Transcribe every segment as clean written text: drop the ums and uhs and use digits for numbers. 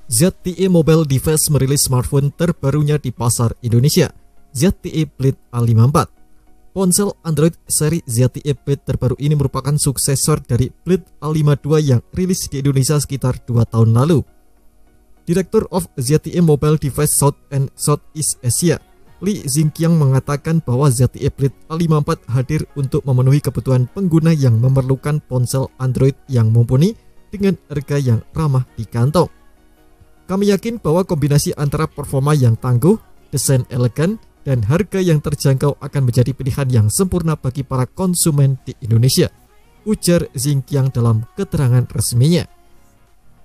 ZTE Mobile Device merilis smartphone terbarunya di pasar Indonesia, ZTE Flip A54. Ponsel Android seri ZTE Flip terbaru ini merupakan suksesor dari Flip A52 yang rilis di Indonesia sekitar 2 tahun lalu. Direktur of ZTE Mobile Device South and Southeast Asia, Li Xingqiang, mengatakan bahwa ZTE Flip A54 hadir untuk memenuhi kebutuhan pengguna yang memerlukan ponsel Android yang mumpuni dengan harga yang ramah di kantong. Kami yakin bahwa kombinasi antara performa yang tangguh, desain elegan, dan harga yang terjangkau akan menjadi pilihan yang sempurna bagi para konsumen di Indonesia, ujar Xingqiang dalam keterangan resminya.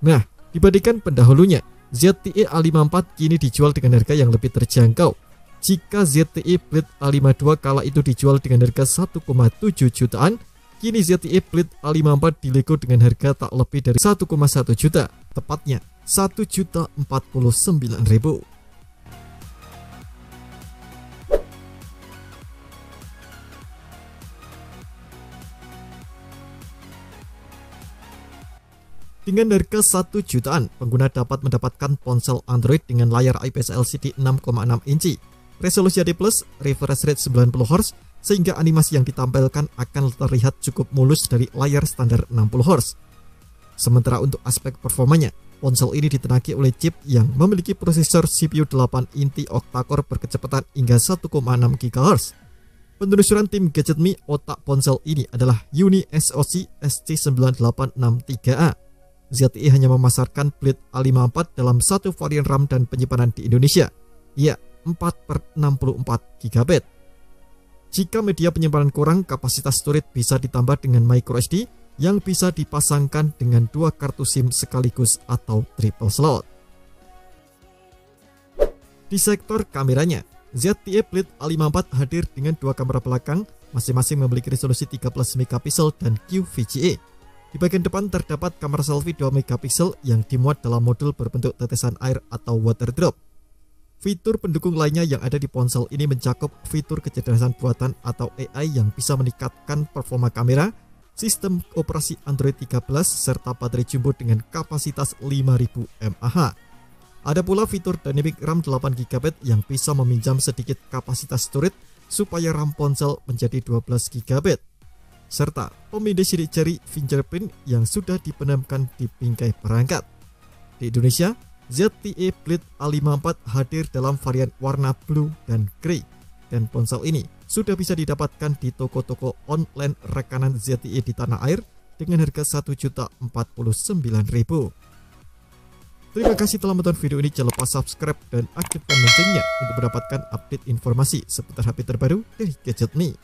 Nah, dibandingkan pendahulunya, ZTE A54 kini dijual dengan harga yang lebih terjangkau. Jika ZTE Flip A52 kala itu dijual dengan harga 1,7 jutaan, kini ZTE Flip A54 dilego dengan harga tak lebih dari 1,1 juta, tepatnya 1.049.000. Dengan harga 1 jutaan, pengguna dapat mendapatkan ponsel Android dengan layar IPS LCD 6,6 inci, resolusi HD+, refresh rate 90Hz, sehingga animasi yang ditampilkan akan terlihat cukup mulus dari layar standar 60Hz. Sementara untuk aspek performanya, ponsel ini ditenagi oleh chip yang memiliki prosesor CPU 8 inti octa-core berkecepatan hingga 1,6 GHz. Penelusuran tim GadgetMe, otak ponsel ini adalah Uni SoC ST9863A. ZTE hanya memasarkan Flip A54 dalam satu varian RAM dan penyimpanan di Indonesia, ya 4/64 GB. Jika media penyimpanan kurang, kapasitas storage bisa ditambah dengan microSD yang bisa dipasangkan dengan 2 kartu SIM sekaligus atau triple slot. Di sektor kameranya, ZTE Flip A54 hadir dengan 2 kamera belakang, masing-masing memiliki resolusi 13 MP dan QVGA. Di bagian depan terdapat kamera selfie 2 MP yang dimuat dalam modul berbentuk tetesan air atau water drop. Fitur pendukung lainnya yang ada di ponsel ini mencakup fitur kecerdasan buatan atau AI yang bisa meningkatkan performa kamera, sistem operasi Android 13, serta baterai jumbo dengan kapasitas 5000 mAh. Ada pula fitur Dynamic RAM 8 GB yang bisa meminjam sedikit kapasitas storage supaya RAM ponsel menjadi 12 GB. Serta pemindai sidik jari fingerprint yang sudah dipenamkan di bingkai perangkat. Di Indonesia, ZTE Flip A54 hadir dalam varian warna blue dan grey, dan ponsel ini sudah bisa didapatkan di toko-toko online rekanan ZTE di tanah air dengan harga 1.049.000. Terima kasih telah menonton video ini. Jangan lupa subscribe dan aktifkan loncengnya untuk mendapatkan update informasi seputar HP terbaru dari GadgetMe.